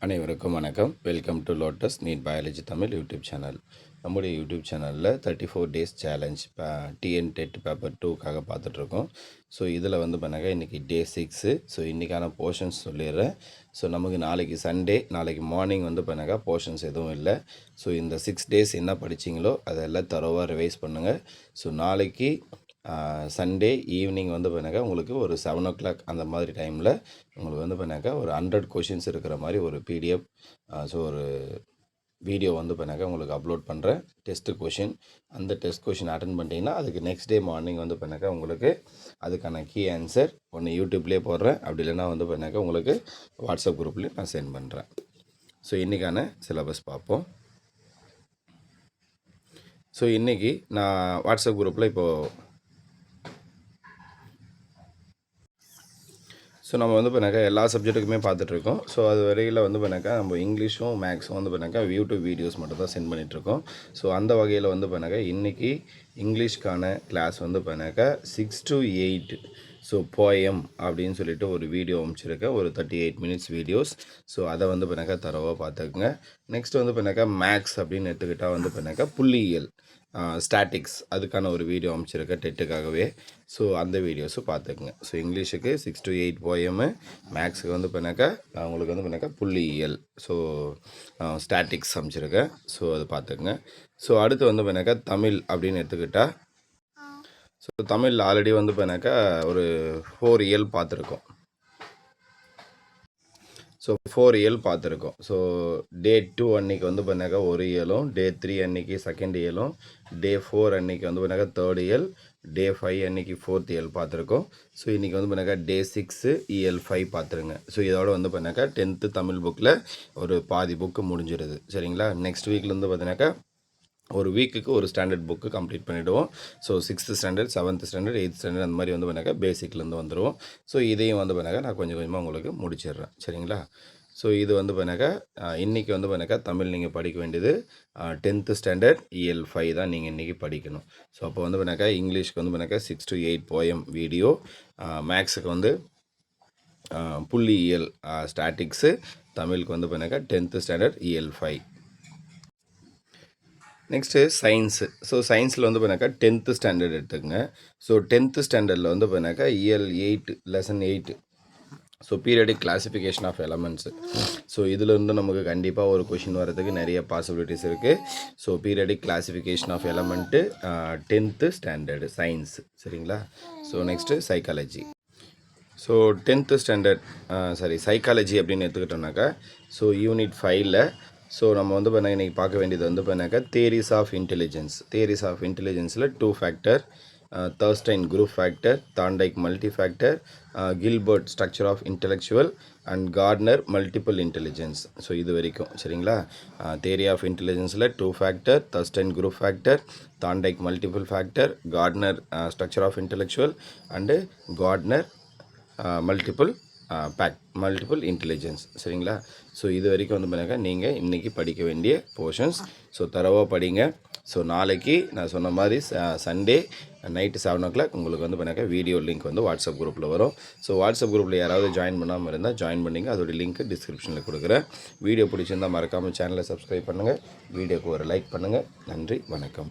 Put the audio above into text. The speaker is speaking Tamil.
அனைவருக்கும் வணக்கம். Welcome to lotus NEET biology Tamil YouTube channel. நம்முடைய யூடியூப் சேனலில் 34 days challenge TN TET paper 2க்காக பார்த்துட்ருக்கோம். ஸோ இதில் பண்ணாங்க இன்றைக்கி டே 6. ஸோ இன்றைக்கான போர்ஷன்ஸ் சொல்லிடுறேன். ஸோ நமக்கு நாளைக்கு சண்டே, நாளைக்கு மார்னிங் பண்ணாங்க போர்ஷன்ஸ் எதுவும் இல்லை. ஸோ இந்த 6 டேஸ் என்ன படிச்சிங்களோ அதெல்லாம் தரோவாக ரிவைஸ் பண்ணுங்கள். ஸோ நாளைக்கு சண்டே ஈவினிங் பண்ணாங்க உங்களுக்கு ஒரு 7 o'clock அந்த மாதிரி டைமில் உங்களுக்கு பண்ணாங்க ஒரு 100 கொஷின்ஸ் இருக்கிற மாதிரி ஒரு பிடிஎஃப் ஸோ ஒரு வீடியோ பண்ணாங்க உங்களுக்கு அப்லோட் பண்ணுறேன். டெஸ்ட்டு கொஷின், அந்த டெஸ்ட் கொஷின் அட்டன் பண்ணிட்டீங்கன்னா அதுக்கு நெக்ஸ்ட் டே மார்னிங் பண்ணாங்க உங்களுக்கு அதுக்கான கீ ஆன்சர் ஒன்று யூடியூப்லேயே போடுறேன். அப்படி இல்லைன்னா பண்ணாங்க உங்களுக்கு வாட்ஸ்அப் குரூப்லேயும் நான் சென்ட் பண்ணுறேன். ஸோ இன்றைக்கான சிலபஸ் பார்ப்போம். ஸோ இன்றைக்கி நான் வாட்ஸ்அப் குரூப்பில் இப்போது ஸோ நம்ம பண்ணாக்கா எல்லா சப்ஜெக்ட்டுக்குமே பார்த்துட்ருக்கோம். ஸோ அது வரையில் பண்ணாக்கா நம்ம இங்கிலீஷும் மேக்ஸும் பண்ணாக்கா யூடியூப் வீடியோஸ் மட்டும் தான் சென்ட் பண்ணிகிட்ருக்கோம். ஸோ அந்த வகையில் பண்ணாக்கா இன்றைக்கி இங்கிலீஷ்க்கான கிளாஸ் பண்ணாக்கா 6 to 8 ஸோ போயம் அப்படின்னு சொல்லிட்டு ஒரு வீடியோ அமைச்சிருக்கேன், ஒரு 38 minutes வீடியோஸ். ஸோ அதை பண்ணாக்கா தரவாக பார்த்துக்குங்க. நெக்ஸ்ட் பண்ணாக்கா மேக்ஸ் அப்படின்னு எடுத்துக்கிட்டால் பண்ணாக்கா புள்ளியியல் ஸ்டாட்டிக்ஸ் அதுக்கான ஒரு வீடியோ அமைச்சிருக்கேன் டெட்டுக்காகவே. ஸோ அந்த வீடியோஸும் பார்த்துக்குங்க. ஸோ இங்கிலீஷுக்கு 6 to 8 போயமு, மேக்ஸுக்கு பண்ணாக்கா உங்களுக்கு பண்ணாக்கா புள்ளியியல் ஸோ ஸ்டாட்டிக்ஸ் அமைச்சிருக்கேன். ஸோ அது பார்த்துக்குங்க. ஸோ அடுத்து பண்ணாக்கா தமிழ் அப்படின்னு எடுத்துக்கிட்டால் ஸோ தமிழ் ஆல்ரெடி பண்ணாக்கா ஒரு 4 இயல் பார்த்துருக்கோம். ஸோ 4 இயல் பார்த்துருக்கோம். ஸோ டே 2 அன்றைக்கி பண்ணாக்கா ஒரு இயலும், டே 3 அன்றைக்கி செகண்ட் இயலும், டே 4 அன்றைக்கி பண்ணாக்கா தேர்ட் இயல், டே 5 அன்றைக்கி 4th இயல் பார்த்துருக்கோம். ஸோ இன்றைக்கி பண்ணாக்கா டே 6 இயல் 5 பார்த்துருங்க. ஸோ இதோட பண்ணாக்கா 10th தமிழ் புக்கில் ஒரு பாதி புக்கு முடிஞ்சிடுது. சரிங்களா? நெக்ஸ்ட் வீக்லேருந்து பார்த்தீங்கன்னாக்கா ஒரு வீக்குக்கு ஒரு ஸ்டாண்டர்ட் புக்கு கம்ப்ளீட் பண்ணிவிடுவோம். So 6th standard, 7th standard, 8th standard அந்த மாதிரி பண்ணாக்கா பேசிக்லேருந்து வந்துடுவோம். ஸோ இதையும் பண்ணாக்கா நான் கொஞ்சம் கொஞ்சமாக உங்களுக்கு முடிச்சிடுறேன். சரிங்களா? ஸோ இது பண்ணாக்கா இன்றைக்கி பண்ணாக்கா தமிழ் நீங்கள் படிக்க வேண்டியது 10th ஸ்டாண்டர்ட் இயல் 5 தான் நீங்கள் இன்றைக்கி படிக்கணும். ஸோ அப்போ பண்ணாக்கா இங்கிலீஷ்க்கு பண்ணாக்கா 6 to 8 போயம் வீடியோ, மேக்ஸுக்கு புள்ளியியல் ஸ்டாட்டிக்ஸு, தமிழுக்கு பண்ணாக்கா 10th ஸ்டாண்டர்ட் இயல் 5. Next science. ஸோ சயின்ஸில் பண்ணாக்கா 10th ஸ்டாண்டர்ட் எடுத்துக்கங்க. ஸோ 10th ஸ்டாண்டர்டில் பண்ணாக்கா இயல் 8 lesson 8 so periodic classification of elements. So இதிலிருந்து நமக்கு கண்டிப்பாக ஒரு கொஷின் வரதுக்கு நிறைய பாசிபிலிட்டிஸ் இருக்குது. So periodic classification of element 10th standard science. சரிங்களா? So next psychology. So 10th standard psychology அப்படின்னு எடுத்துக்கிட்டோம்னாக்கா ஸோ யூனிட் 5ல் ஸோ நம்ம பண்ண இன்றைக்கி பார்க்க வேண்டியது பண்ணாக்கா theories of intelligence. Theories of இன்டெலிஜென்ஸில் 2 factor, Thurstone group factor, Thorndike multi factor, Guilford structure of intellectual and Gardner multiple intelligence. So இது வரைக்கும். சரிங்களா? தியரி ஆஃப் இன்டெலிஜென்ஸில் 2 factor, Thurstone group factor, Thorndike multiple factor, Gardner structure of intellectual and Gardner multiple intelligence. சரிங்களா? ஸோ இது வரைக்கும் பண்ணாக்கா நீங்கள் இன்றைக்கி படிக்க வேண்டிய போர்ஷன்ஸ். ஸோ தரவாக படிங்க. ஸோ நாளைக்கு நான் சொன்ன மாதிரி சண்டே நைட்டு 7 o'clock உங்களுக்கு பண்ணாக்கா வீடியோ லிங்க் வாட்ஸ்அப் குரூப்பில் வரும். ஸோ வாட்ஸ்அப் குரூப்பில் யாராவது ஜாயின் பண்ணாமல் இருந்தால் ஜாயின் பண்ணிங்க. அதோடய லிங்க் டிஸ்கிரிப்ஷனில் கொடுக்குறேன். வீடியோ பிடிச்சிருந்தால் மறக்காமல் சேனலை சப்ஸ்கிரைப் பண்ணுங்கள். வீடியோக்கு ஒரு லைக் பண்ணுங்கள். நன்றி, வணக்கம்.